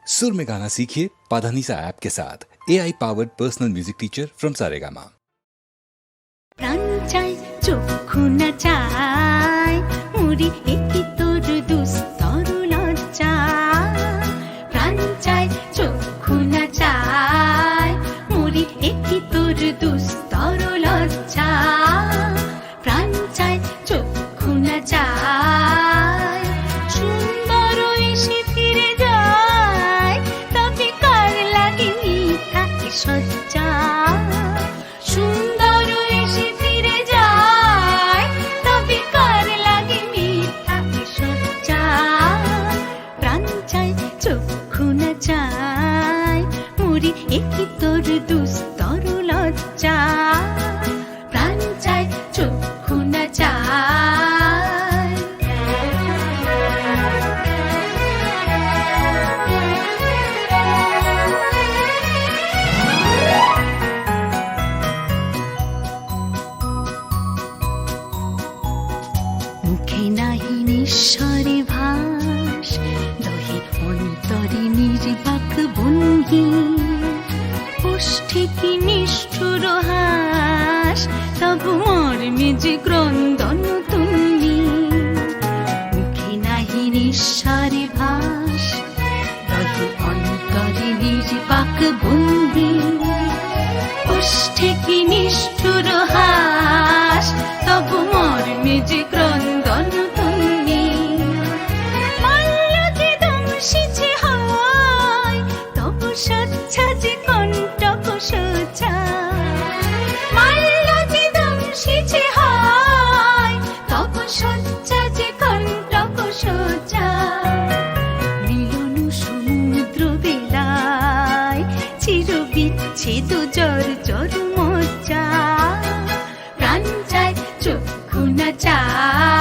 सुर में गाना सीखिए पाधानीसा ऐप के साथ AI powered personal music teacher from Saregama. প্রাণ চাই চক্ষু না চাই মুড়ি একই তোর দুস্তর লজ্জা প্রাণ চাই চক্ষু না চাই মুড়ি একই তোর দুস্তর লজ্জা প্রাণ চাই চক্ষু না চাই সুন্দর এসে ফিরে যায় তবে কার লাগে মিথ্যা সজ্জা সুন্দর এসে ফিরে যায় তবে কার লাগে মিথ্যা সজ্জা প্রাণ চাই চক্ষু না চাই মুড়ি একই তোর দুস্তর লজ্জা প্রাণ চাই চক্ষু না চাই মুখে নাহি নিঃস্বরে ভাস দহে অন্তরে নির্বাক বন্দি ওষ্ঠে কি নিষ্ঠুর হাস তবু মর্মে যে ক্রন্দন তুঙ্গি মুখে নাহি নিঃস্বরে ভাস দহে অন্তরে নির্বাক বন্দি ওষ্ঠে কি নিষ্ঠুর হাস তবু মর্মে যে ক্রন্দন তুঙ্গি মাল্য যে দংশিছে হয় তবু সচ্ছা যে কণ্টক সোজা মাল্য যে দংশিছে হয় তবু সচ্ছা যে কণ্টক সোজা মিলন সমুদ্র বেলায় চির বিচ্ছেদ জর জর মজ্জা প্রাণ চাই চক্ষু না চাই